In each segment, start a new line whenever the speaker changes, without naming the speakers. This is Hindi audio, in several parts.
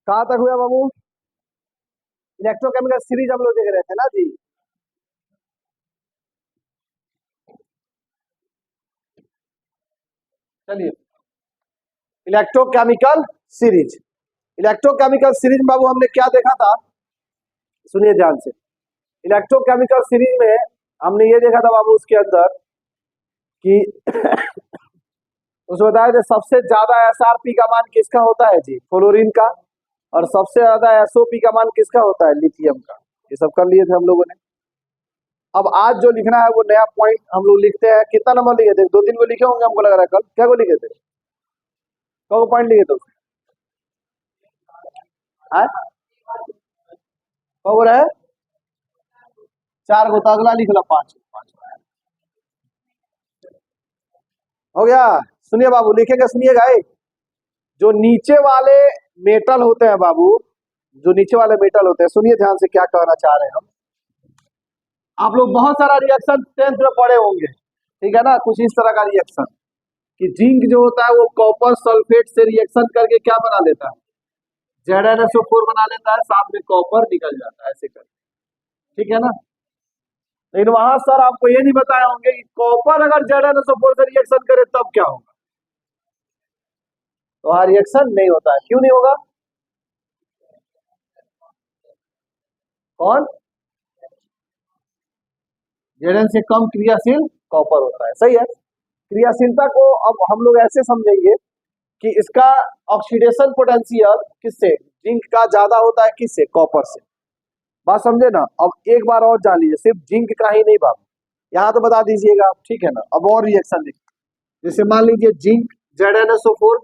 कहाँ तक हुआ बाबू? इलेक्ट्रोकेमिकल सीरीज हम लोग देख रहे थे ना जी। चलिए, इलेक्ट्रोकेमिकल सीरीज। इलेक्ट्रोकेमिकल सीरीज में बाबू हमने क्या देखा था, सुनिए ध्यान से। इलेक्ट्रोकेमिकल सीरीज में हमने ये देखा था बाबू उसके अंदर कि उसमें बताया था सबसे ज्यादा एसआरपी का मान किसका होता है जी? फ्लोरीन का। और सबसे ज्यादा एसओपी का मान किसका होता है? लिथियम का। ये सब कर लिए थे हम लोगों ने। अब आज जो लिखना है वो नया पॉइंट हम लोग लिखते हैं। कितना नंबर लिखे थे? 2-3 को लिखे होंगे हमको लग रहा है। कल क्या को लिखे थे? कौ पॉइंट लिखे थे उसमें? कौ रहे? 4 को। तो अगला लिख लो 5 हो गया। सुनिए बाबू, लिखेंगे, सुनिएगा। जो नीचे वाले मेटल होते हैं बाबू, जो नीचे वाले मेटल होते हैं, सुनिए ध्यान से क्या कहना चाह रहे हैं हम। आप लोग बहुत सारा रिएक्शन 10th में पढ़े होंगे, ठीक है ना? कुछ इस तरह का रिएक्शन कि जिंक जो होता है वो कॉपर सल्फेट से रिएक्शन करके क्या बना लेता है? ZnSO4 बना लेता है, साथ में कॉपर निकल जाता है, ऐसे करके, ठीक है ना? लेकिन वहां सर आपको ये नहीं बताए होंगे कि कॉपर अगर ZnSO4 से रिएक्शन करे तब क्या होगा। तो वहां रिएक्शन नहीं होता है। क्यों नहीं होगा? कौन? Zn से कम क्रियाशील कॉपर होता है, सही है। क्रियाशीलता को अब हम लोग ऐसे समझेंगे कि इसका ऑक्सीडेशन पोटेंशियल किससे? जिंक का ज्यादा होता है, किससे? कॉपर से। बात समझे ना? अब एक बार और जान लीजिए, सिर्फ जिंक का ही नहीं बाबू, यहाँ तो बता दीजिएगा आप, ठीक है ना? अब और रिएक्शन देखिए, जैसे मान लीजिए जिंक ZnSO4,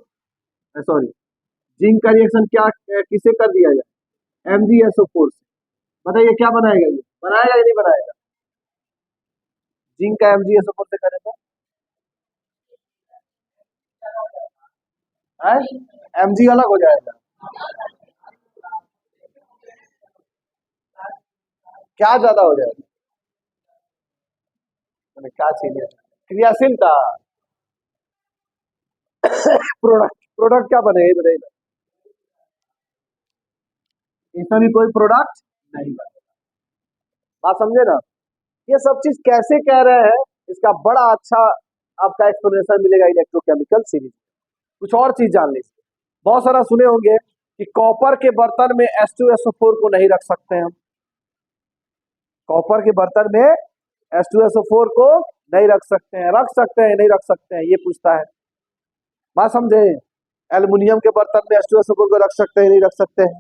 सॉरी, जिंक का रिएक्शन क्या किसे कर दिया जाए? MgSO4 से। बताइए क्या बनाएगा? ये बनाएगा या नहीं बनाएगा? जिंक का MgSO4 से करें तो Mg अलग हो जाएगा। क्या ज्यादा हो जाएगा? क्या चाहिए? क्रियाशीलता। प्रोडक्ट, प्रोडक्ट क्या बनेगा बताइए? इसमें भी कोई प्रोडक्ट नहीं बनेगा। बात समझे ना? ये सब चीज कैसे कह रहे हैं, इसका बड़ा अच्छा आपका एक्सप्लेनेशन मिलेगा इलेक्ट्रोकेमिकल सीरीज। कुछ और चीज जान लीजिए। बहुत सारा सुने होंगे कि कॉपर के बर्तन में H2SO4 को नहीं रख सकते हम। कॉपर के बर्तन में H2SO4 को नहीं रख सकते हैं। रख सकते हैं, नहीं रख सकते हैं, ये पूछता है। बात समझे? एल्युमिनियम के बर्तन में H2SO4 को रख सकते हैं, नहीं रख सकते हैं।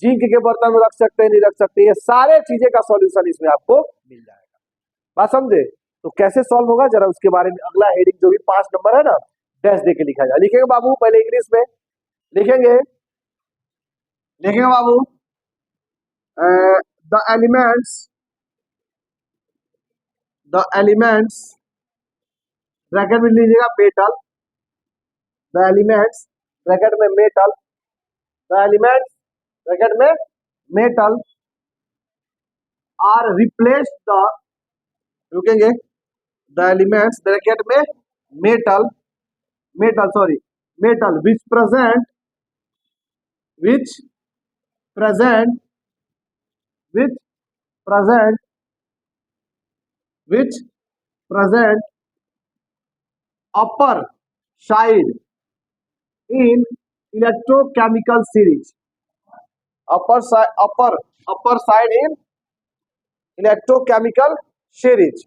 जिंक के बर्तन में रख सकते हैं, नहीं रख सकते। ये सारे चीजें का सॉल्यूशन इसमें आपको मिल जाएगा। बात समझे? तो कैसे सॉल्व होगा जरा उसके बारे में अगला हेडिंग जो भी 5 नंबर है ना, डैश दे के लिखा जाए। लिखेंगे बाबू, पहले इंग्लिश में लिखेंगे। लिखेंगे बाबू, द एलिमेंट्स ब्रैकेट में लीजिएगा मेटल, द एलिमेंट्स ब्रैकेट में मेटल, द एलिमेंट्स ब्रैकेट में मेटल आर रिप्लेस्ड द, रुकेंगे, द एलिमेंट्स ब्रैकेट में metal, metal which present which present which present which present upper side in electrochemical series, upper side in electrochemical series,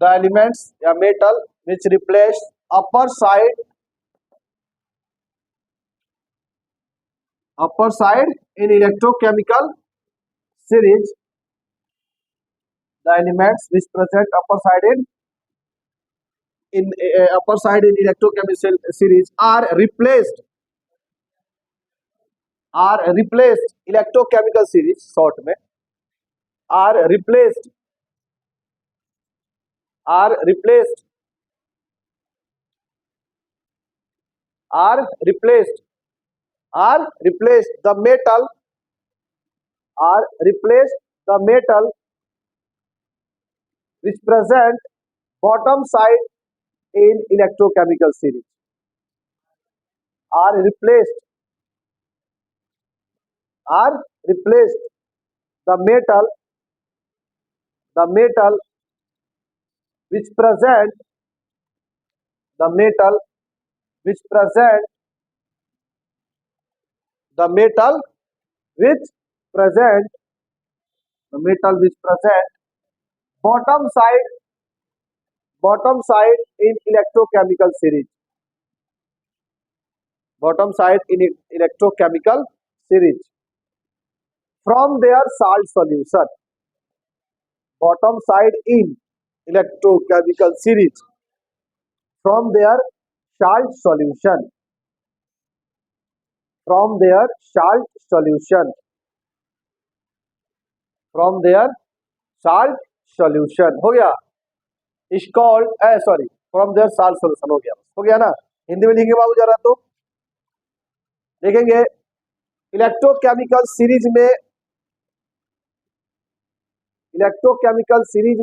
the elements या metal which replace upper side in electrochemical series, the elements which present upper side in electrochemical series are replaced electrochemical series short में are replaced the metal which present bottom side in electrochemical series, are replaced are replaced. The metal which present the metal which present the metal which present the metal which present bottom side in electrochemical series. Bottom side in electrochemical series from their salt solution. Bottom side in electrochemical series from their salt solution. From their salt solution. From their salt solution. हो गया. Is called sorry, from their salt solution. हो गया ना. हिंदी में लिखेंगे बाबू जरा तो देखेंगे इलेक्ट्रोकेमिकल सीरीज में इलेक्ट्रोकेमिकल सीरीज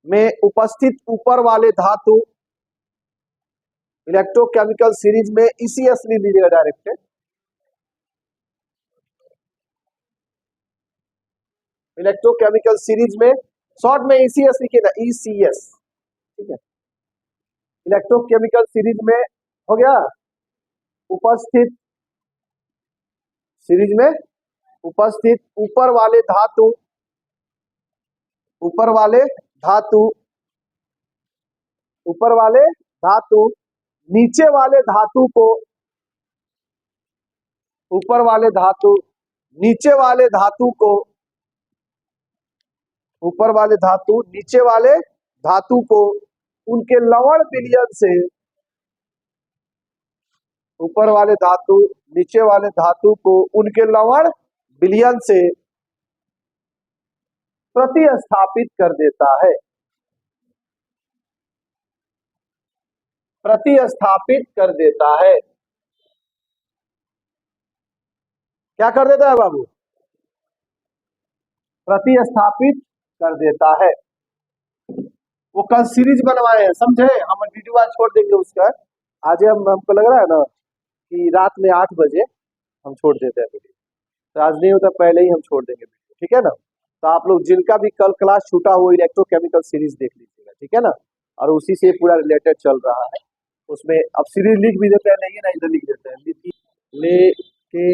में उपस्थित ऊपर वाले धातु इलेक्ट्रोकेमिकल सीरीज में ECS नहीं लीजिएगा डायरेक्ट. इलेक्ट्रोकेमिकल सीरीज में शॉर्ट में ECS लिखिए ना, ECS. ठीक है. इलेक्ट्रोकेमिकल सीरीज में हो गया उपस्थित सीरीज में उपस्थित ऊपर वाले धातु नीचे वाले धातु को ऊपर वाले धातु नीचे वाले धातु को ऊपर वाले धातु नीचे वाले धातु को उनके लवण विलयन से ऊपर वाले धातु नीचे वाले धातु को उनके लवण विलयन से प्रतिस्थापित कर देता है. प्रतिस्थापित कर देता है. क्या कर देता है बाबू? प्रतिस्थापित कर देता है. वो कल सीरीज बनवाए हैं, समझे? हम वीडियो आज छोड़ देंगे उसका. आज हमको लग रहा है ना कि रात में 8 बजे हम छोड़ देते हैं वीडियो. तो आज नहीं होता, पहले ही हम छोड़ देंगे वीडियो. ठीक है ना. तो आप लोग जिनका भी कल क्लास छूटा हो इलेक्ट्रोकेमिकल सीरीज देख लीजिएगा. ठीक है ना. और उसी से पूरा रिलेटेड चल रहा है. उसमें अब सीरीज लिख भी देते हैं, नहीं ना इधर लिख देते हैं. ले के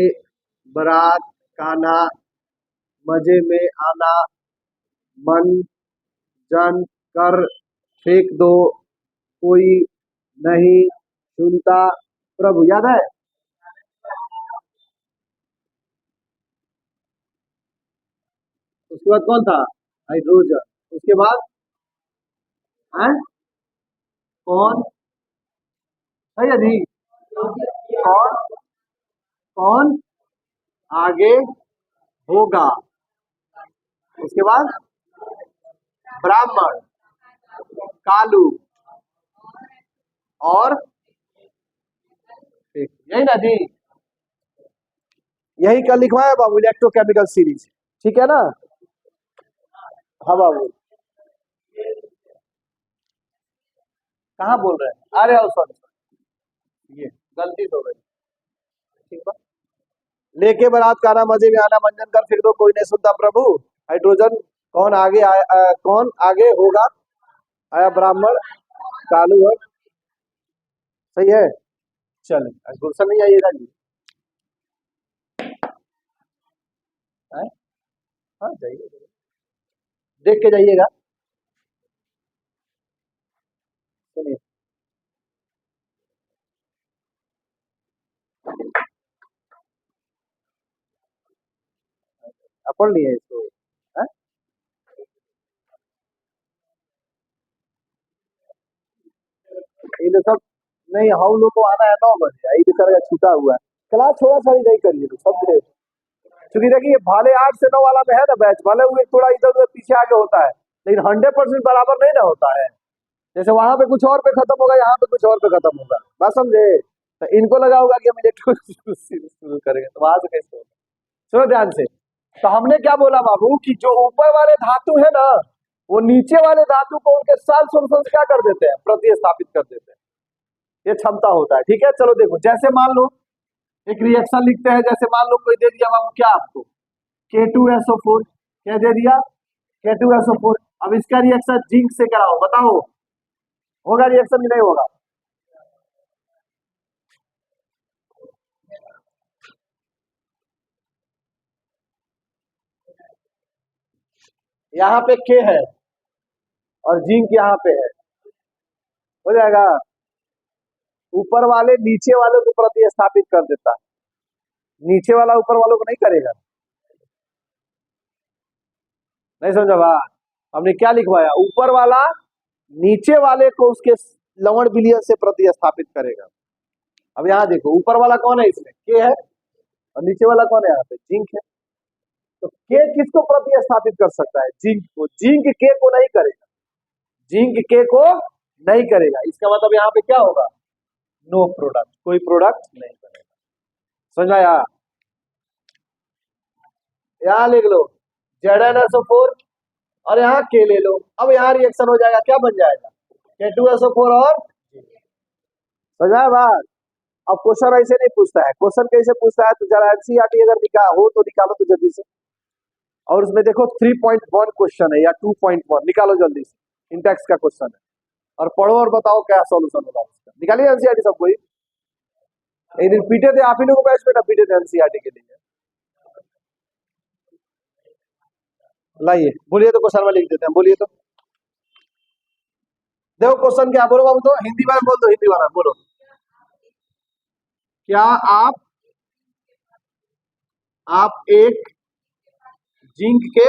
बारात काना मजे में आना मन जन कर फेंक दो कोई नहीं सुनता प्रभु. याद है? उसके बाद कौन था? हाइड्रोजन. उसके बाद है कौन? है जी? कौन कौन आगे होगा? उसके बाद ब्राह्मण कालू और यही ना जी. यही कल लिखवाया बाबू इलेक्ट्रोकेमिकल सीरीज. ठीक है ना. हाँ बाबू कहाँ बोल रहे हैं? अरे सॉरी ये गलती हो गई. ठीक है. लेके बारात काना मजे में आना मंजन कर फिर दो कोई नहीं सुनता प्रभु. हाइड्रोजन कौन आगे कौन आगे होगा? आया ब्राह्मण कालू और सही है. चलिए गुलशन नहीं आइएगा जी. हाँ जाइए, देख के जाइएगा. सुनिए पढ़ लिए इसको. ये सब नहीं, हम लोग को आना है 9 बजे. यही बेचारा छूटा हुआ है. क्लास थोड़ा सा ही नहीं करिए तो समझे. क्योंकि देखिए भाले 8 से 9 वाला में है ना बैच, भले हुए थोड़ा इधर उधर पीछे आगे होता है, लेकिन 100% बराबर नहीं ना होता है. जैसे वहां पे कुछ और पे खत्म होगा, यहाँ पे कुछ और पे खत्म होगा. बात समझे? तो इनको लगा होगा कि हम इलेक्ट्रिक शुरू करेंगे, तो वहां से कैसे होगा? सुनो ध्यान से. तो हमने क्या बोला बाबू कि जो ऊपर वाले धातु है ना वो नीचे वाले धातु को उनके साल सोल्यूशन से क्या कर देते हैं? प्रतिस्थापित कर देते हैं. ये क्षमता होता है। ठीक है, चलो देखो, जैसे मान लो एक रिएक्शन लिखते हैं, जैसे मान लो कोई दे दिया बाबू क्या आपको, K2SO4, क्या दे दिया, K2SO4। अब इसका रिएक्शन जिंक से कराओ, बताओ होगा रिएक्शन कि नहीं होगा? यहाँ पे K है और जिंक यहाँ पे है, हो जाएगा। ऊपर वाले नीचे वाले को प्रतिस्थापित कर देता है, नीचे वाला ऊपर वालों को नहीं करेगा। नहीं समझा बात? हमने क्या लिखवाया, ऊपर वाला नीचे वाले को उसके लवण विलयन से प्रतिस्थापित करेगा। अब यहाँ देखो, ऊपर वाला कौन है, इसमें के है, और नीचे वाला कौन है, यहाँ पे जिंक है। तो के किसको प्रतिस्थापित कर सकता है, जिंक को। जिंक के को नहीं करेगा, जिंक के को नहीं करेगा। इसका मतलब यहाँ पे क्या होगा, नो प्रोडक्ट, कोई प्रोडक्ट नहीं करेगा। समझ आया? यहाँ लिख लो ZnSO4 और यहाँ के ले लो। अब यहाँ रिएक्शन हो जाएगा, क्या बन जाएगा, K2SO4 और समझा बात? अब क्वेश्चन ऐसे नहीं पूछता है, क्वेश्चन कैसे पूछता है, तो जरा एनसीईआरटी अगर हो तो निकालो तो जल्दी से। और उसमें देखो 3.1 क्वेश्चन है या 2.1, निकालो जल्दी से, इंटेक्स का क्वेश्चन है, और पढ़ो और बताओ क्या सॉल्यूशन होगा उसका। निकालिए एनसीईआरटी सब कोई। एक दिन पीटे थे आप ही लोगों बैच में ना, पीटे थे एनसीईआरटी के लिए। लाइए, बोलिए तो क्वेश्चन में लिख देते हैं, बोलिए तो। देखो क्वेश्चन क्या, बोलो बाबू, तो हिंदी में बोल दो, हिंदी वाला बोलो। क्या आप एक जिंक के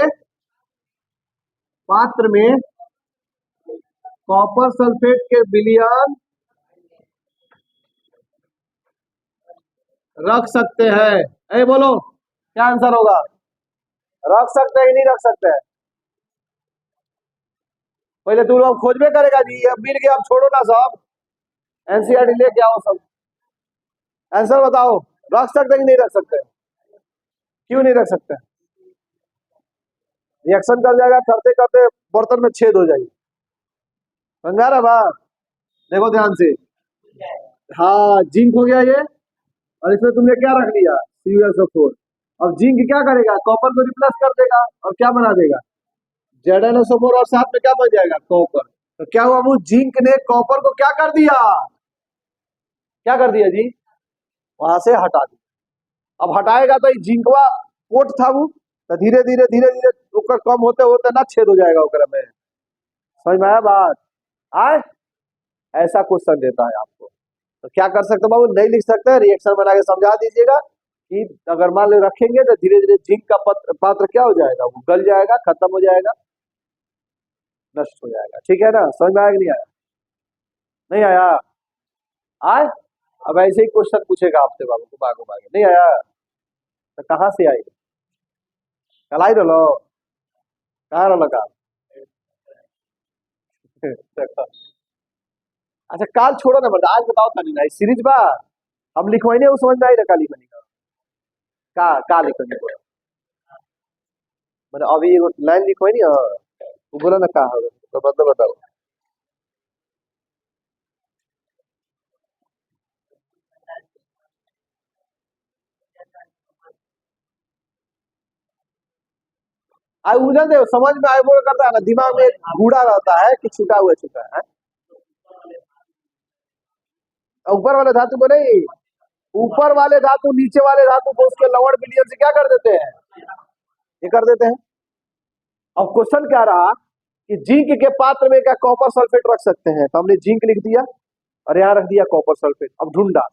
पात्र में कॉपर सल्फेट के विलयन रख सकते हैं? ए बोलो क्या आंसर होगा, रख सकते हैं कि नहीं रख सकते हैं? पहले तुम लोग खोजबे करेगा जी, अब मिल गया, अब छोड़ो ना सब, एनसीईआरटी लेके आओ सब। आंसर बताओ, रख सकते हैं कि नहीं रख सकते? क्यों नहीं रख सकते? रिएक्शन कर जाएगा, करते करते बर्तन में छेद हो जाएगी। समझा रहा बात? देखो ध्यान से, हाँ जिंक हो गया ये, और इसमें तुमने क्या रख लिया, CuSO4। अब जिंक क्या करेगा, कॉपर को रिप्लेस कर देगा और क्या बना देगा, ZnSO4, और साथ में क्या बन जाएगा, कॉपर। तो क्या हुआ वो, जिंक ने कॉपर को क्या कर दिया, क्या कर दिया जी, वहां से हटा दिया। अब हटाएगा तो जिंकवा कोट था वो, तो धीरे धीरे धीरे धीरे ऊपर कम होते होते ना छेद हो जाएगा ओकरा में। समझ में आया बात? आए, ऐसा क्वेश्चन देता है आपको, तो क्या कर सकते हो बाबू, नहीं लिख सकते, रिएक्शन बना के समझा दीजिएगा कि अगर मान लो रखेंगे तो धीरे धीरे जिंक का पात्र क्या हो जाएगा, वो गल जाएगा, खत्म हो जाएगा, नष्ट हो जाएगा। ठीक है ना? समझ में आया कि नहीं आया? नहीं आया? आए, अब ऐसे ही क्वेश्चन पूछेगा आपसे बाबू को भागो भागे, नहीं आया तो कहाँ से आई, कल आई रहो, कहाँ रहो का अच्छा काल छोड़ो ना, बता आज बताओ तनी ना सीरीज बा, हम लिखवाइने उस समझ में आई रखा लिखनी का लिखनी मैंने अभी एगो लाइन लिखवाई नहीं, वो बोला ना का होगा, तो मतलब बताओ। आ उजल दे, समझ में आए वो करता है ना, दिमाग में एक गूढ़ा रहता है कि छुटा हुआ छुटा है। ऊपर वाले धातु को नहीं, ऊपर वाले धातु नीचे वाले धातु को उसके लवण विलयन से क्या कर देते हैं, ये कर देते हैं। अब क्वेश्चन क्या रहा कि जिंक के पात्र में क्या कॉपर सल्फेट रख सकते हैं, तो हमने जिंक लिख दिया और यहाँ रख दिया कॉपर सल्फेट। अब ढूंढा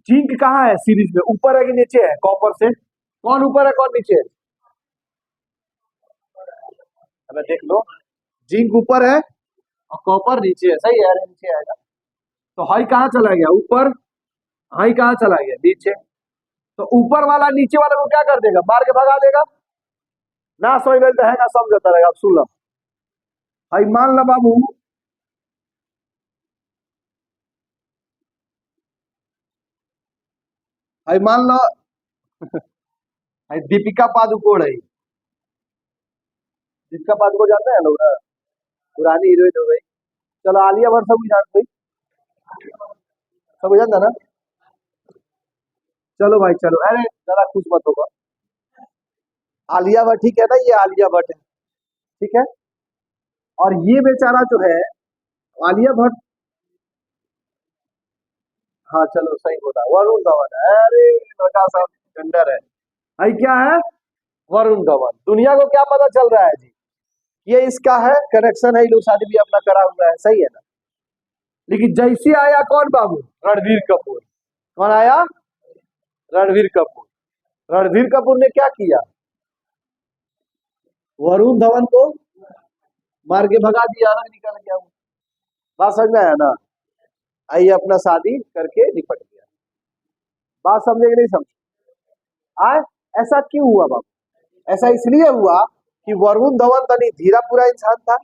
जिंक कहाँ है सीरीज में, ऊपर है कि नीचे है, कॉपर से कौन ऊपर है कौन नीचे है, हमें देख लो, जिंक ऊपर है और कॉपर नीचे है, सही है, नीचे आएगा। तो हाई कहाँ चला गया, ऊपर, हाई कहाँ चला गया, नीचे। तो ऊपर वाला नीचे वाले को क्या कर देगा, मार के भगा देगा ना, समझ में तो है ना, समझता रहेगा। अब सुन लो, हाई मान लो बाबू, हाई मान लो, हाई दीपिका पादुकोण है, दीपिका पादुकोण जानते हैं लोग ना, पुरानी हीरोइन हो गई। चलो आलिया भट्ट सब जानते हैं, सब हो जाता ना। चलो भाई चलो, अरे ज्यादा खुश मत होगा। आलिया भट्ट, ठीक है ना, ये आलिया भट्ट है, ठीक है। और ये बेचारा जो है, आलिया भट्ट, हाँ चलो सही बोला, वरुण धवन। अरे लड़का सब टेंडर है भाई, क्या है, वरुण धवन। दुनिया को क्या पता चल रहा है जी, ये इसका है, कनेक्शन है, ये लोग शादी भी अपना करा हुआ है, सही है ना। लेकिन जैसे आया कौन बाबू, रणबीर कपूर। कौन आया, रणबीर कपूर। रणबीर कपूर ने क्या किया, वरुण धवन को मार के भगा दिया, अलग निकल गया वो। बात समझ में आया ना, आइए अपना शादी करके निपट गया। बात समझे कि नहीं समझे। आए, ऐसा क्यों हुआ बाबू, ऐसा इसलिए हुआ कि वरुण धवन तनी धीरा पूरा इंसान था,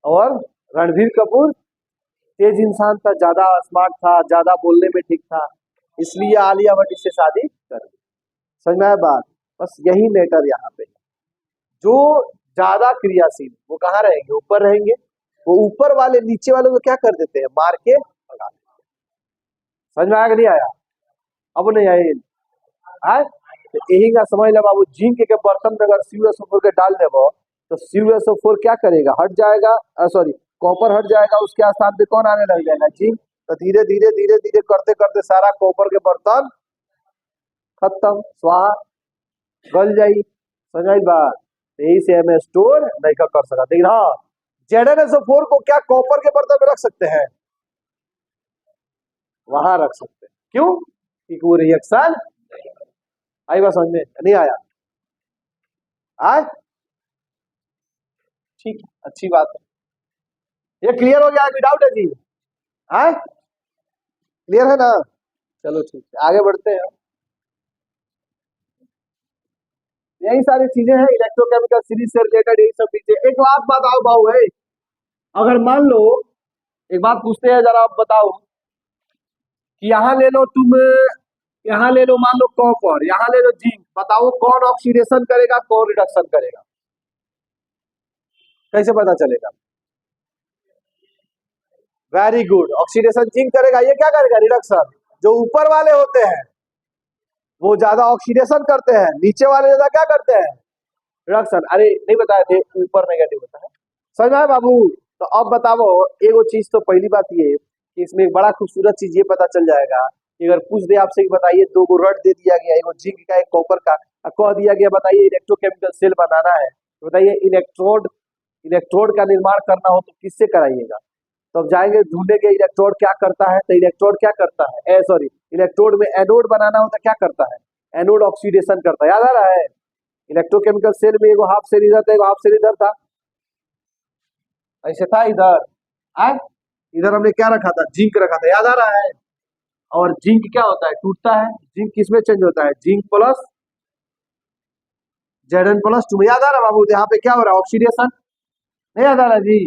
और रणबीर कपूर तेज इंसान था, ज्यादा स्मार्ट था, ज्यादा बोलने में ठीक था, इसलिए आलिया भट्ट इससे शादी कर दी। समझ में आया बात, बस यही मैटर यहाँ पे। जो ज्यादा क्रियाशील वो कहाँ रहेंगे, ऊपर रहेंगे। वो ऊपर वाले नीचे वालों को क्या कर देते हैं, मार के भगा देते हैं। समझ में आया कि नहीं आया, अब नहीं आए। तो यही का समझ लो बाबू, जिंक के बर्तन में अगर CuSO4 के डाल देबो, तो CuSO4 क्या करेगा, हट जाएगा, सॉरी कॉपर हट जाएगा, उसके स्थान पे कौन आने लग जाएगा, जिंक। तो धीरे धीरे धीरे धीरे करते करते सारा कॉपर के बर्तन खत्म, स्वाहा, गल जाई। समझ आई बात, यही से हमें स्टोर नहीं कर सका। लेकिन हाँ, ZnSO4 को क्या कॉपर के बर्तन में रख सकते हैं, वहां रख सकते हैं। क्यों, क्योंकि वो रिएक्शन, आई बात समझ में नहीं आया। आज ठीक, अच्छी बात है, ये क्लियर हो गया, कोई डाउट है जी, हाँ क्लियर है ना। चलो ठीक है, आगे बढ़ते हैं। यही सारी चीजें हैं इलेक्ट्रोकेमिकल सीरीज से रिलेटेड, यही सब चीजें। एक बात बताओ बाबू है, अगर मान लो, एक बात पूछते हैं जरा, आप बताओ कि यहाँ ले लो तुम, यहाँ ले लो मान लो कॉपर, यहाँ ले लो जिंक, बताओ कौन ऑक्सीडेशन करेगा कौन रिडक्शन करेगा, कैसे पता चलेगा। वेरी गुड, ऑक्सीडेशन जिंक करेगा, ये क्या करेगा, रिडक्शन। जो ऊपर वाले होते हैं वो ज्यादा ऑक्सीडेशन करते हैं, नीचे वाले ज्यादा क्या करते हैं, रिडक्शन। अरे नहीं बताए थे, ऊपर नेगेटिव होता है। समझ में आया बाबू। तो अब बताओ, एगो चीज तो पहली बात ये कि इसमें एक बड़ा खूबसूरत चीज ये पता चल जाएगा कि अगर पूछ दे आपसे कि बताइए, दो गो रड दे दिया गया, एगो जिंक का एक कॉपर का, और कह दिया गया बताइए इलेक्ट्रोकेमिकल सेल बनाना है, तो बताइए इलेक्ट्रोड, इलेक्ट्रोड का निर्माण करना हो तो किससे कराइएगा। तो अब जाएंगे ढूंढेंगे इलेक्ट्रोड क्या करता है, तो इलेक्ट्रोड क्या करता है, सॉरी इलेक्ट्रोड में एनोड बनाना हो तो क्या करता है, एनोड ऑक्सीडेशन करता है, याद आ रहा है। इलेक्ट्रोकेमिकल सेल में एगो हाफ सेल इधर था, एगो हाफ सेल इधर था, ऐसे था इधर। आ? इधर हमने क्या रखा था, जिंक रखा था, याद आ रहा है। और जिंक क्या होता है, टूटता है, जिंक किसमें चेंज होता है, जिंक प्लस Zn+2 में, याद आ रहा है बाबू। तो यहाँ पे क्या हो रहा है, ऑक्सीडेशन, नहीं याद आ रहा जी।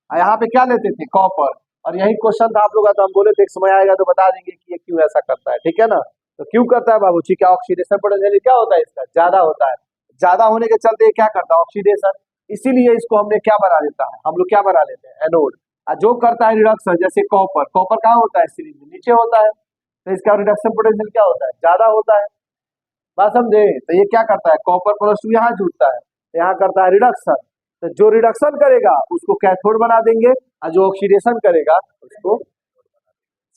यहाँ पे क्या लेते थे, कॉपर। और यही क्वेश्चन था आप लोग का, तो हम बोले थे एक समय आएगा तो बता देंगे कि ये क्यों ऐसा करता है, ठीक है ना। तो क्यों करता है बाबू, ठीक है, ऑक्सीडेशन पोटेंशियल क्या होता है इसका, ज्यादा होता है, ज्यादा होने के चलते ये क्या करता है, ऑक्सीडेशन। इसीलिए इसको हमने क्या बना देता है, हम लोग क्या बना लेते हैं, एनोड। और जो करता है रिडक्शन, जैसे कॉपर, कॉपर कहाँ होता है, सीरीज में नीचे होता है, तो इसका रिडक्शन पोटेंशियल क्या होता है, ज्यादा होता है। बात समझे। तो ये क्या करता है, कॉपर+2 यहाँ जुड़ता है, तो यहाँ करता है रिडक्शन। तो जो रिडक्शन करेगा उसको कैथोड बना देंगे, और जो ऑक्सीडेशन करेगा उसको,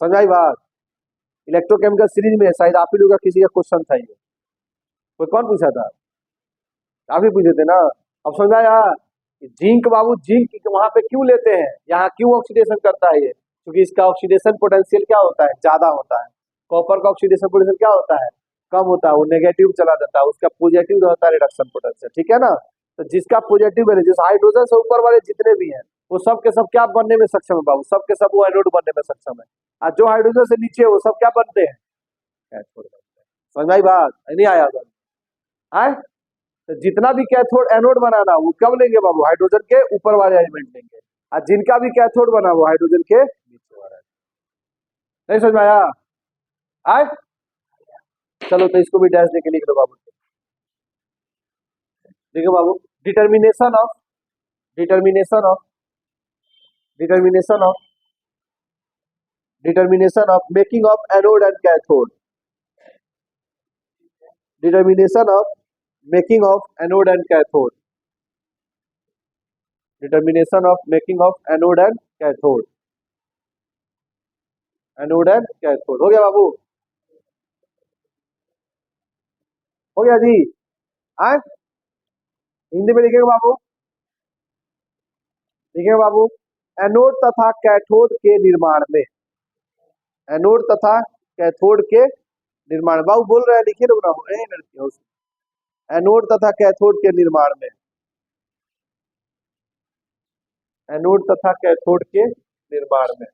समझाई बात। इलेक्ट्रोकेमिकल सीरीज में शायद आप ही लोग का किसी का क्वेश्चन था ये, कोई कौन पूछा था, आप ही पूछे थे ना। अब समझाया, जिंक बाबू, जिंक वहां पे क्यों लेते हैं, यहाँ क्यों ऑक्सीडेशन करता है ये, क्योंकि इसका ऑक्सीडेशन पोटेंशियल क्या होता है, ज्यादा होता है। कॉपर का ऑक्सीडेशन पोटेंशियल क्या होता है, कम होता है, वो नेगेटिव चला जाता है, उसका पॉजिटिव रहता है रिडक्शन पोटेंशियल, ठीक है ना। तो जिसका पॉजिटिव है, जिस हाइड्रोजन से ऊपर वाले जितने भी हैं, वो सब के सब क्या बनने में सक्षम है बाबू, सब के सब वो एनोड बनने में सक्षम है। और जो हाइड्रोजन से नीचे है वो सब क्या बनते हैं, कैथोड बनते हैं। समझ आई बात, नहीं आया है। तो जितना भी कैथोड एनोड बनाना वो कब लेंगे बाबू, हाइड्रोजन के ऊपर वाले एलिमेंट लेंगे, और जिनका भी कैथोड बना वो हाइड्रोजन के नीचे वाला। नहीं समझ में आया, आए। चलो तो इसको भी डैश देके लिख लो बाबू। देखो बाबू, determination of, determination of, determination of determination of making of anode and cathode, determination of making of anode and cathode, determination of making of anode and cathode, anode and cathode. हो गया बाबू, हो गया जी। हाँ, हिंदी में लिखेगा बाबू, लिखेगा बाबू, एनोड तथा कैथोड के निर्माण में, एनोड तथा कैथोड के निर्माण, बाबू बोल रहे हैं लिखिए लोग ना, एनोड तथा कैथोड के निर्माण में, एनोड तथा कैथोड के निर्माण में।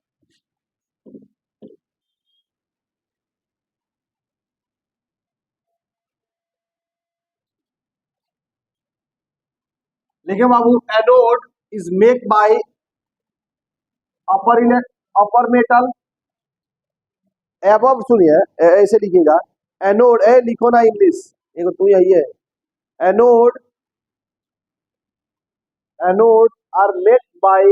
लिखे बाबू, anode is make by upper metal, above सुनिए ऐसे लिखिएगा, एनोड, ए लिखो ना इंग्लिश, एक तू यही है, anode, anode are make by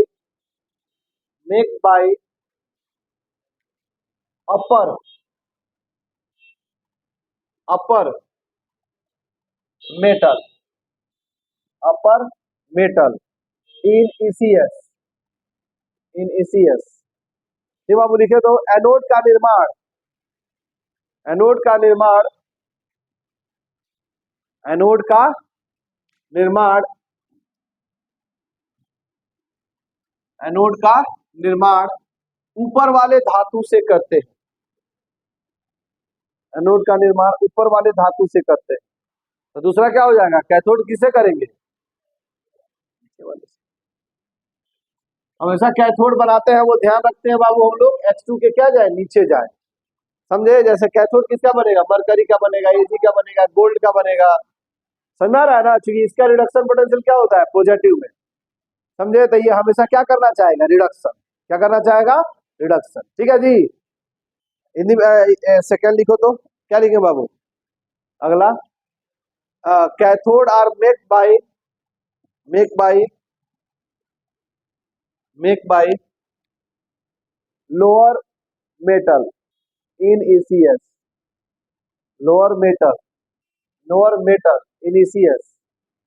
upper upper metal, upper metal in ECS, in ECS. ये बाबू लिखे तो एनोड का निर्माण, एनोड का निर्माण, एनोड का निर्माण, एनोड का निर्माण ऊपर वाले धातु से करते हैं, एनोड का निर्माण ऊपर वाले धातु से करते हैं। तो दूसरा क्या हो जाएगा, कैथोड किससे करेंगे, हमेशा कैथोड बनाते हैं वो ध्यान रखते हैं बाबू हम लोग, H2 के क्या जाए, नीचे जाए, समझे। जैसे कैथोड किसका बनेगा, मरकरी का बनेगा, Ag का बनेगा, गोल्ड का बनेगा, समझ आ रहा है ना, क्योंकि इसका रिडक्शन पोटेंशियल क्या होता है, पॉजिटिव में, समझे। तो ये हमेशा क्या करना चाहेगा, रिडक्शन, क्या करना चाहेगा, रिडक्शन, ठीक है जी। हिंदी सेकेंड लिखो तो क्या लिखे बाबू, अगला, cathode are make by lower metal in ECS, lower metal in ECS,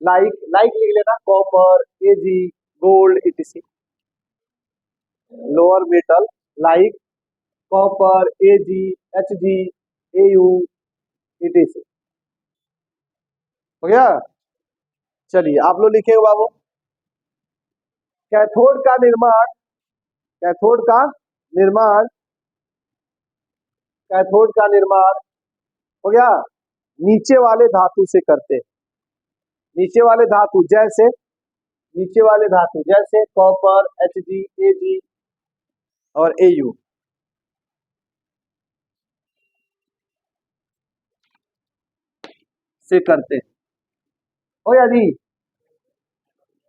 like लिख लेना, copper, Ag, gold etc, lower metal like copper, Ag, Hg, Au etc. हो गया, चलिए आप लोग लिखेंगे बाबू, कैथोड का निर्माण, कैथोड का निर्माण, कैथोड का निर्माण हो गया नीचे वाले धातु से करते हैं, नीचे वाले धातु जैसे, नीचे वाले धातु जैसे कॉपर, Hg, Ag और Au, से करते हैं। हो गया जी,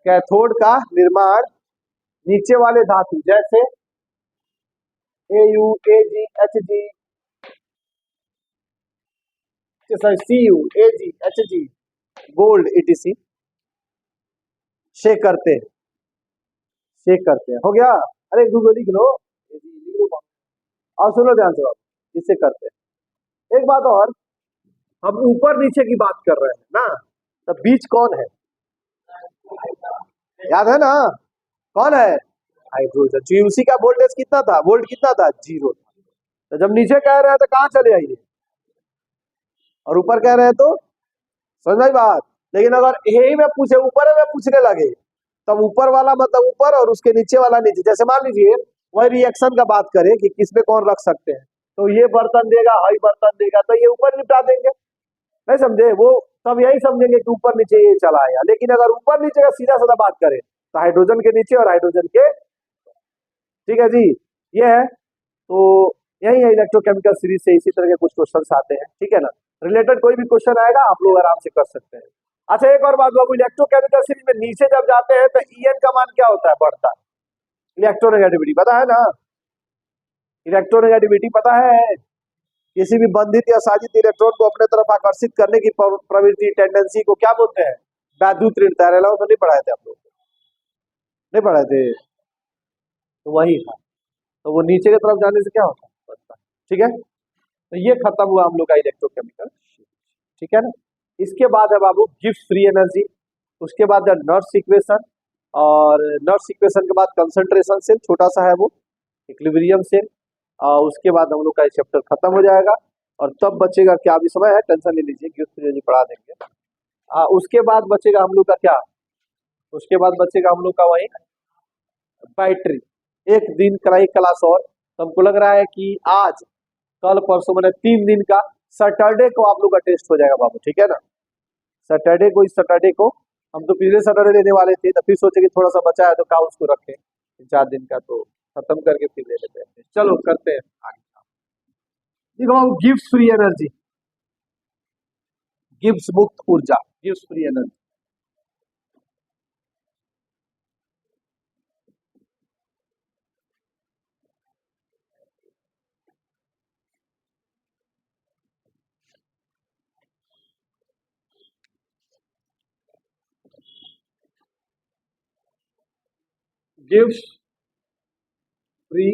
कैथोड का निर्माण नीचे वाले धातु जैसे Au, Ag, Hg, Cu, Ag, Hg, gold etc. से करते हैं, से करते हैं। हो गया, अरे एक दूसरे लिख लो, और सुनो ध्यान से बात, इससे करते हैं। एक बात और, हम ऊपर नीचे की बात कर रहे हैं ना, तो बीच कौन है, याद है ना, कौन है, हाइड्रोजन। यूसी का वोल्टेज कितना था, वोल्ट कितना था, 0 था। तो जब नीचे कह रहे हैं तो कहाँ चले आइए, और ऊपर कह रहे हैं तो, समझ आई बात। लेकिन अगर यही में पूछे, ऊपर में पूछने लगे, तब ऊपर वाला मतलब ऊपर और उसके नीचे वाला नीचे। जैसे मान लीजिए वही रिएक्शन का बात करें कि किसमें कौन रख सकते हैं, तो ये बर्तन देगा, हाई बर्तन देगा, तो ये ऊपर निपटा देंगे, नहीं समझे, वो तब यही समझेंगे कि ऊपर नीचे ये चला आया। लेकिन अगर ऊपर नीचे का सीधा साधा बात करें तो हाइड्रोजन के नीचे और हाइड्रोजन के, ठीक है जी, ये है। तो यही है इलेक्ट्रोकेमिकल सीरीज से इसी तरह के कुछ क्वेश्चन आते हैं, ठीक है ना, रिलेटेड कोई भी क्वेश्चन आएगा आप लोग आराम से कर सकते हैं। अच्छा एक और बात बाबू, इलेक्ट्रोकेमिकल सीरीज में नीचे जब जाते हैं तो En का मान क्या होता है, बढ़ता है, इलेक्ट्रोनेगेटिविटी पता है ना, इलेक्ट्रोनेगेटिविटी पता है, किसी भी बंधित या साजित इलेक्ट्रॉन को अपने तरफ आकर्षित करने की प्रवृत्ति, टेंडेंसी को क्या बोलते हैं, वैद्युत ऋणता। तो नहीं पढ़ाए थे आप लोग, नहीं पढ़ाए थे, तो वही था। तो वो नीचे की तरफ जाने से क्या होता है, बढ़ता है। ठीक है, तो ये खत्म हुआ हम लोग का इलेक्ट्रोकेमिकल। ठीक है ना। इसके बाद है बाबू गिब्स फ्री एनर्जी, उसके बाद है नर्स इक्वेशन, और नर्स इक्वेशन के बाद कंसंट्रेशन सेल, छोटा सा है वो, इक्विलिब्रियम सेल। उसके बाद हम लोग का चैप्टर खत्म हो जाएगा, और तब बचेगा क्या, अभी समय है, टेंशन नहीं लीजिए, गिब्स फ्री एनर्जी पढ़ा देंगे। उसके बाद बचेगा हम लोग का क्या, उसके बाद बचेगा हम लोग का वही बैटरी। एक दिन कराई क्लास और, तो हमको लग रहा है कि आज कल परसों मैंने 3 दिन का, सैटरडे को आप लोग का टेस्ट हो जाएगा बाबू। ठीक है ना, सैटरडे को, इस सैटरडे को, हम तो पिछले सैटरडे देने वाले थे, तो फिर सोचे कि थोड़ा सा बचा है तो का उसको रखें 4 दिन का, तो खत्म करके फिर ले लेते हैं। चलो करते हैं आगे। देखो गिब्स फ्री एनर्जी, गिब्स मुक्त ऊर्जा, Gibbs free energy. Gives free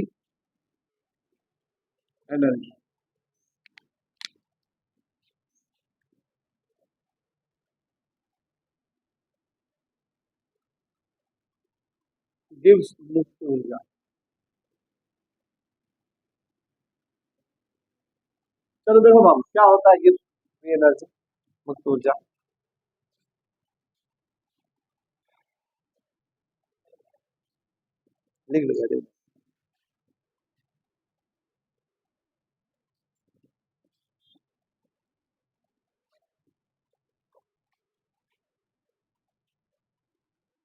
energy, gives मुक्त ऊर्जा। चलो देखो बाबू क्या होता है गिव्स फ्री एनर्जी, मुक्त ऊर्जा। लिख लो,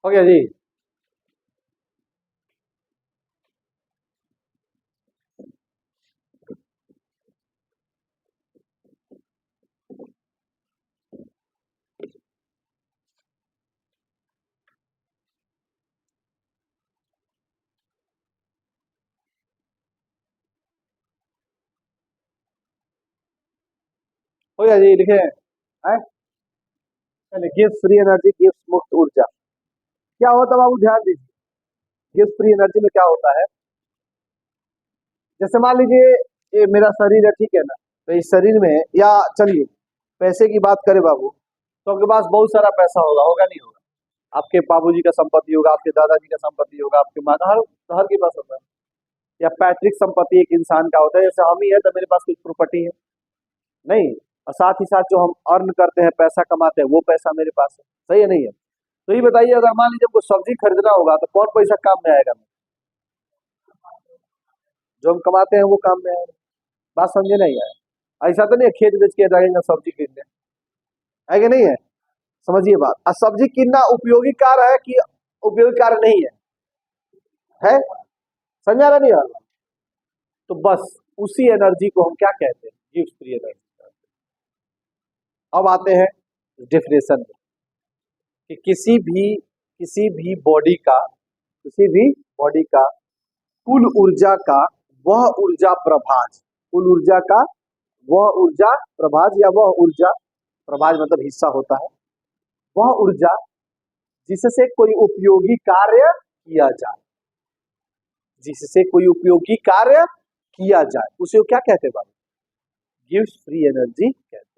हो गया जी। हो गया जी, लिखे हैं। चलिए गिव्स फ्री एनर्जी, गिव्स मुक्त ऊर्जा। क्या होता है बाबू, ध्यान दीजिए, गिव्स फ्री एनर्जी में क्या होता है, जैसे मान लीजिए ये मेरा शरीर है, ठीक है ना, तो इस शरीर में, या चलिए पैसे की बात करें बाबू, तो आपके पास बहुत सारा पैसा होगा, होगा नहीं होगा, आपके बाबूजी का संपत्ति होगा, आपके दादाजी का संपत्ति होगा, आपके माँ का, हर के पास होता है। या पैतृक संपत्ति एक इंसान का होता है, जैसे हम ही है तो मेरे पास कुछ प्रॉपर्टी है, नहीं, और साथ ही साथ जो हम अर्न करते हैं, पैसा कमाते हैं, वो पैसा मेरे पास है, सही है नहीं है। तो ये बताइए, अगर मान लीजिए हमको सब्जी खरीदना होगा तो कौन पैसा काम में आएगा, जो हम कमाते हैं वो काम में आएगा। बात समझे नहीं है, ऐसा तो नहीं है खेत बेच के जाएंगे सब्जी खरीदने, है कि नहीं है। समझिए बात, और सब्जी कितना उपयोगी कार्य है कि उपयोगी कार्य नहीं है समझा रहा नहीं यार। तो बस उसी एनर्जी को हम क्या कहते हैं, गिव्स फ्री एनर्जी। अब आते हैं डेफिनेशन में, कि किसी भी बॉडी का, किसी भी बॉडी का कुल ऊर्जा का वह ऊर्जा प्रभाज, कुल ऊर्जा का वह ऊर्जा प्रभाज, या वह ऊर्जा प्रभाज मतलब हिस्सा होता है, वह ऊर्जा जिससे कोई उपयोगी कार्य किया जाए, जिससे कोई उपयोगी कार्य किया जाए, उसे वो क्या कहते हैं बाबू, गिव्स फ्री एनर्जी कहते हैं।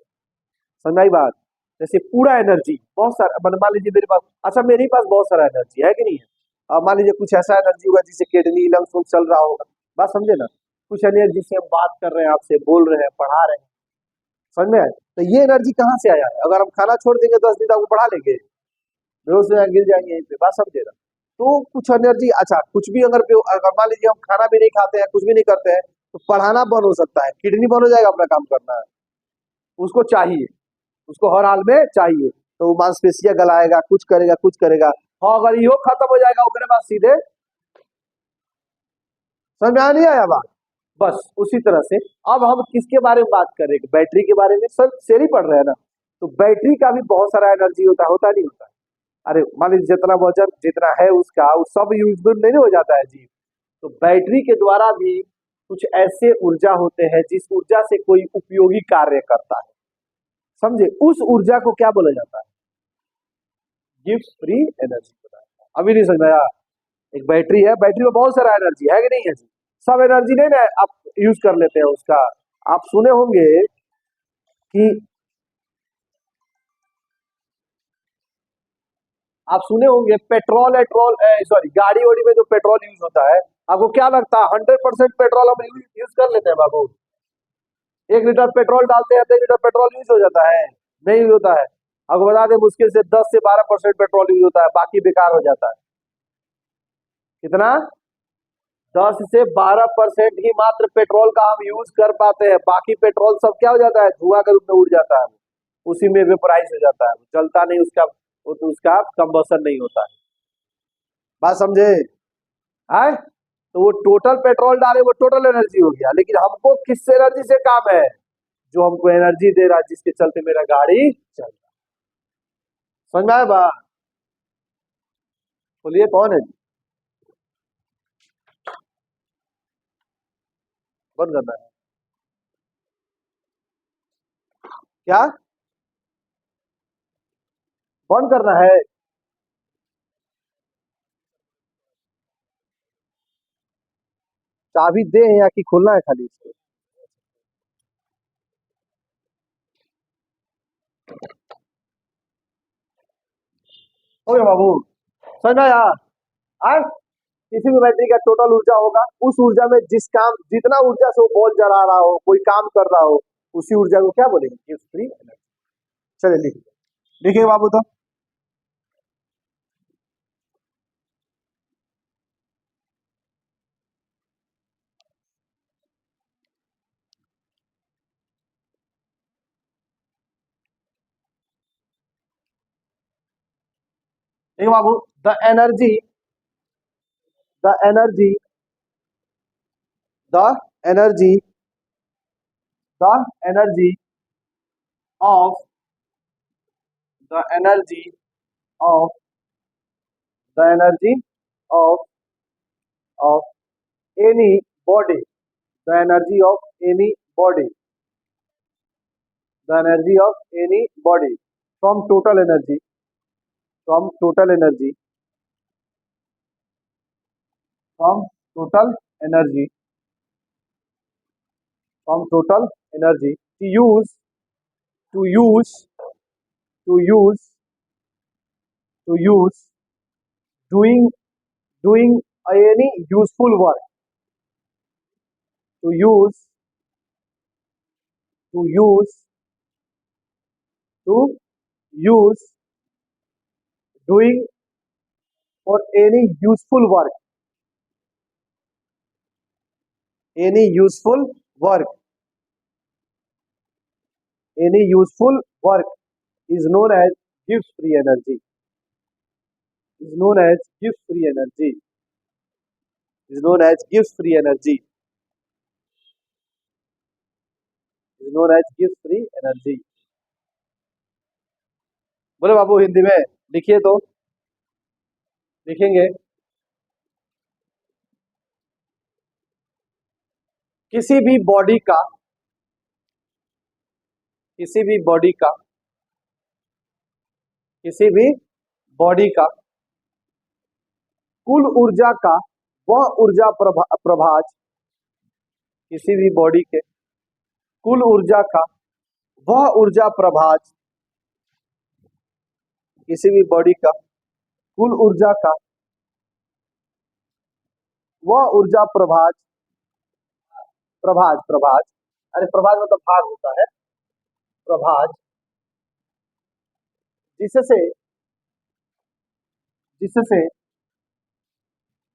समझ आई बात। जैसे पूरा एनर्जी, बहुत सारा, मान लीजिए मेरे पास, अच्छा मेरे पास बहुत सारा एनर्जी है कि नहीं है, अब मान लीजिए कुछ ऐसा एनर्जी होगा जिससे किडनी लंग्स चल रहा होगा, बात समझे ना, कुछ एनर्जी जिससे हम बात कर रहे हैं, आपसे बोल रहे हैं, पढ़ा रहे हैं, समझ में आए। तो ये एनर्जी कहाँ से आया है, अगर हम खाना छोड़ देंगे 10 दिन आपको पढ़ा लेंगे, बेहोश हो जाएंगे, गिर जाएंगे यहीं पे, बात समझे ना। तो कुछ एनर्जी, अच्छा कुछ भी अगर मान लीजिए हम खाना भी नहीं खाते हैं, कुछ भी नहीं करते हैं, तो पढ़ाना बंद हो सकता है, किडनी बंद हो जाएगा, अपना काम करना है, उसको चाहिए, उसको हर हाल में चाहिए, तो वो मांसपेशियां गलाएगा, कुछ करेगा, कुछ करेगा। हाँ, अगर यो खत्म हो जाएगा उसके बाद सीधे, समझ में नहीं आया बात। बस उसी तरह से अब हम किसके बारे में बात कर रहे हैं, बैटरी के बारे में, सर शेर ही पढ़ रहे हैं ना। तो बैटरी का भी बहुत सारा एनर्जी होता नहीं होता है। अरे मान लीजिए जितना वजन जितना है उसका, वो सब यूजफुल नहीं हो जाता है जी। तो बैटरी के द्वारा भी कुछ ऐसे ऊर्जा होते हैं जिस ऊर्जा से कोई उपयोगी कार्य करता है, समझे, उस ऊर्जा को क्या बोला जाता है, गिव्स फ्री एनर्जी। अभी नहीं समझाया, एक बैटरी है, बैटरी में बहुत सारा एनर्जी है कि नहीं है जी, सब एनर्जी नहीं ना आप यूज कर लेते हैं उसका। आप सुने होंगे कि पेट्रोल एट्रोल सॉरी गाड़ी वाड़ी में जो पेट्रोल यूज होता है, आपको क्या लगता है 100% पेट्रोल हम यूज कर लेते हैं बाबू? 1 लीटर पेट्रोल डालते हैं तो 1 लीटर पेट्रोल यूज हो जाता है? नहीं यूज होता है। आपको बता दें मुश्किल से 10 से 12% पेट्रोल यूज होता है, बाकी बेकार हो जाता है। कितना? 10 से 12% ही मात्र पेट्रोल का हम यूज कर पाते हैं, बाकी पेट्रोल सब क्या हो जाता है? धुआं के रूप में उड़ जाता है, उसी में वेपोराइज हो जाता है, जलता नहीं, उसका कंबसन नहीं होता है। बात समझे? आए तो वो टोटल पेट्रोल डाले वो टोटल एनर्जी हो गया, लेकिन हमको किस एनर्जी से काम है? जो हमको एनर्जी दे रहा है, जिसके चलते मेरा गाड़ी चल रहा है। समझ में आया बात? बोलिए कौन है? बंद करना है क्या? बंद करना है? चाबी दे या कि खोलना है खाली इसको? हो गया बाबू? समझ में आया? आज किसी भी बैटरी का टोटल ऊर्जा होगा, उस ऊर्जा में जितना ऊर्जा से वो बॉल जला रहा हो, कोई काम कर रहा हो, उसी ऊर्जा को क्या बोलेंगे? Gives free energy. चलिए लिखिए, लिखिए बाबू तो। देखिए बाबू, the energy the energy the energy the energy of the energy of the energy of of any body the energy of any body the energy of any body from total energy from total energy from total energy from total energy to use to use to use doing any useful work to use to use doing for any useful work any useful work any useful work is known as gives free energy is known as gives free energy is known as gives free energy is known as gives free energy। बोले बाबू हिंदी में लिखिए तो। लिखेंगे किसी भी बॉडी का किसी भी बॉडी का किसी भी बॉडी का कुल ऊर्जा का वह ऊर्जा प्रभाज किसी भी बॉडी के कुल ऊर्जा का वह ऊर्जा प्रभाज किसी भी बॉडी का कुल ऊर्जा का वह ऊर्जा प्रभाज प्रभाज प्रभाज अरे प्रभाज मतलब भाग होता है, प्रभाज जिससे जिससे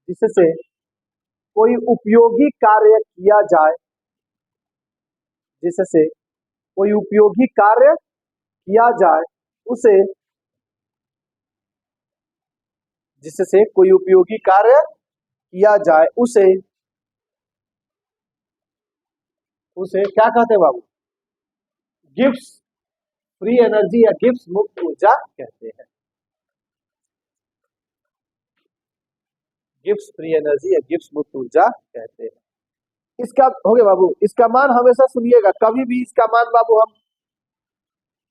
जिससे कोई उपयोगी कार्य किया जाए जिससे कोई उपयोगी कार्य किया जाए उसे जिससे कोई उपयोगी कार्य किया जाए उसे उसे क्या कहते हैं बाबू? गिव्स फ्री एनर्जी या गिव्स मुक्त ऊर्जा कहते हैं। गिव्स फ्री एनर्जी या गिव्स मुक्त ऊर्जा कहते हैं। इसका हो गया बाबू। इसका मान हमेशा सुनिएगा, कभी भी इसका मान बाबू हम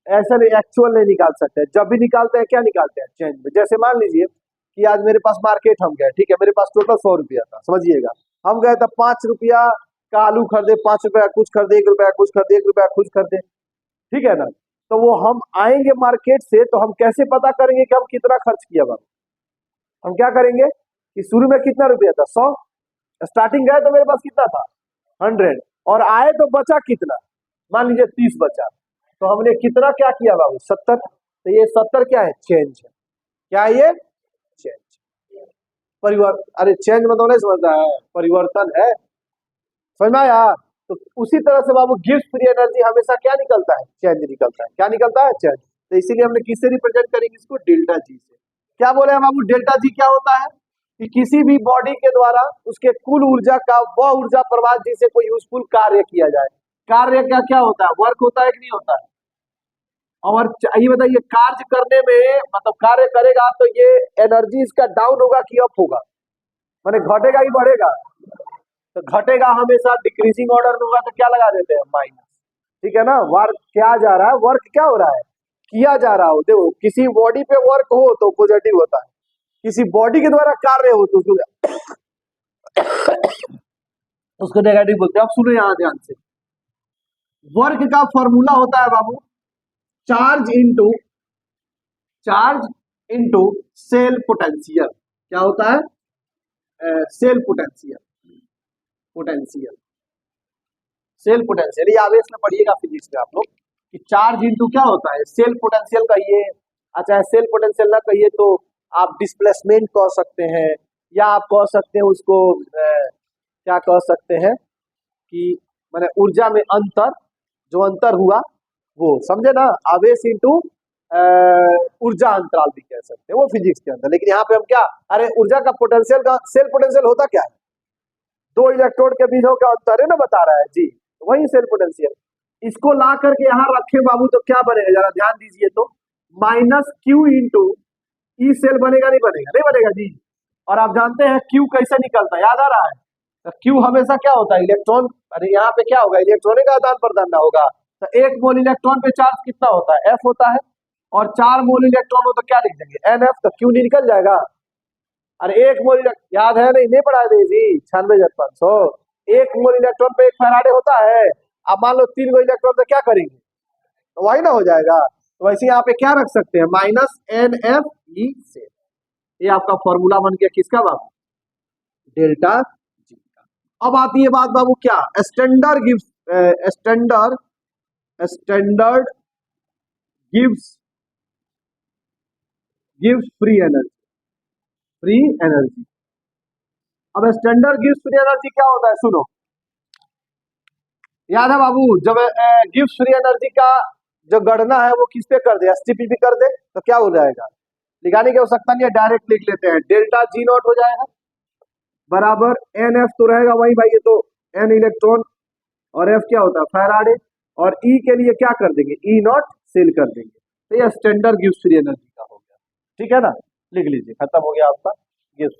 ऐसा नहीं एक्चुअल नहीं निकाल सकते। जब भी निकालते हैं क्या निकालते हैं? चेंज में। जैसे मान लीजिए कि आज मेरे पास मार्केट हम गए, ठीक है, मेरे पास टोटल 100 रुपया था, समझिएगा, हम गए तो 5 रुपया का आलू खरीदे, 5 रुपया का कुछ खरीदे, 1 रुपया का कुछ खरीदे, 1 रुपया का कुछ खरीदे, ठीक है ना। तो वो हम आएंगे मार्केट से तो हम कैसे पता करेंगे कि हम कितना खर्च किया बाबू? हम क्या करेंगे कि शुरू में कितना रुपया था, 100, स्टार्टिंग गए तो मेरे पास कितना था, 100, और आए तो बचा कितना, मान लीजिए 30 बचा, तो हमने कितना क्या किया बाबू, 70। तो ये 70 क्या है, चेंज है। क्या है ये, चेंज, परिवर्तन। अरे चेंज मतलब नहीं समझता है, परिवर्तन है, समझ में आया। तो उसी तरह से बाबू गिफ्ट फ्री एनर्जी हमेशा क्या निकलता है, चेंज निकलता है। क्या निकलता है, चेंज। तो इसीलिए हमने किससे रिप्रेजेंट करेंगे इसको, डेल्टा जी से। क्या बोले हैं बाबू, डेल्टा जी क्या होता है कि किसी भी बॉडी के द्वारा उसके कुल ऊर्जा का वह ऊर्जा प्रवाह जिसे कोई यूजफुल कार्य किया जाए। कार्य क्या क्या होता है, वर्क होता है कि नहीं होता है। और ये बताइए, कार्य करने में मतलब कार्य करेगा तो ये एनर्जी इसका डाउन होगा कि अप होगा, माने घटेगा कि बढ़ेगा। तो घटेगा हमेशा डिक्रीजिंग ऑर्डर में होगा, तो क्या लगा देते हैं, माइनस, ठीक है ना। वर्क क्या जा रहा है, वर्क क्या हो रहा है, किया जा रहा हो। देखो किसी बॉडी पे वर्क हो तो पॉजिटिव होता है, किसी बॉडी के द्वारा कार्य हो तो उसको नेगेटिव बोलते हैं। अब सुनो यहां ध्यान से, वर्क का फॉर्मूला होता है बाबू, चार्ज इंटू सेल पोटेंशियल। क्या होता है, सेल पोटेंशियल, सेल पोटेंशियल। ये आवेश में पढ़िएगा फिजिक्स में आप लोग कि चार्ज इंटू क्या होता है, सेल पोटेंशियल कहिए, अच्छा सेल पोटेंशियल ना कहिए तो आप डिस्प्लेसमेंट कह सकते हैं, या आप कह सकते हैं उसको क्या कह सकते हैं कि माने ऊर्जा में अंतर, जो अंतर हुआ वो, समझे ना। आवेश इंटू ऊर्जा अंतराल भी कह सकते हैं, वो फिजिक्स के अंदर। लेकिन यहाँ पे हम क्या, अरे ऊर्जा का पोटेंशियल का, सेल पोटेंशियल होता क्या है, दो इलेक्ट्रोड के बीच का अंतर है ना, बता रहा है जी, वही सेल पोटेंशियल। इसको ला करके यहाँ रखे बाबू तो क्या बनेगा, जरा ध्यान दीजिए तो, minus q into e cell बनेगा, नहीं बनेगा, नहीं बनेगा जी। और आप जानते हैं क्यू कैसे निकलता है, याद आ रहा है, तो क्यू हमेशा क्या होता है, इलेक्ट्रॉन। अरे यहाँ पे क्या होगा, इलेक्ट्रॉनिक का आदान प्रदान ना होगा। तो 1 मोल इलेक्ट्रॉन पे चार्ज कितना होता है, एफ होता है, और 4 मोल इलेक्ट्रॉन हो तो क्या लिख देंगे, एन एफ, तो क्यू निकल जाएगा। अरे 1 मोल याद है, नहीं पढ़ा दे जी, 96,500। 1 मोल इलेक्ट्रॉन पे 1 फैराडे होता है। अब मान लो 3 गो इलेक्ट्रॉन तो क्या करेंगे, तो वही ना हो जाएगा। तो वैसे यहाँ पे क्या रख सकते हैं, माइनस एन एफ ई से। ये आपका फॉर्मूला बन गया किसका बाबू, डेल्टा जी का। अब आती है बात बाबू क्या, स्टैंडर्ड गिव्स फ्री एनर्जी। अब स्टैंडर्ड गिव्स फ्री एनर्जी क्या होता है, सुनो, याद है बाबू, जब गिव्स फ्री एनर्जी का जो गणना है वो किस पे कर दे, एसटीपी पे कर दे, तो क्या हो जाएगा, लिखाने की आवश्यकता नहीं है, डायरेक्ट लिख लेते हैं, डेल्टा जी नॉट हो जाएगा बराबर एन एफ तो रहेगा वही भाई, ये तो एन इलेक्ट्रॉन, और एफ क्या होता है, फैराडे, और ई के लिए क्या कर देंगे, ई नॉट सेल कर देंगे। तो ये स्टैंडर्ड गिव्स फ्री एनर्जी का हो गया, ठीक है ना, लिख लीजिए, खत्म हो गया आपका गिव्स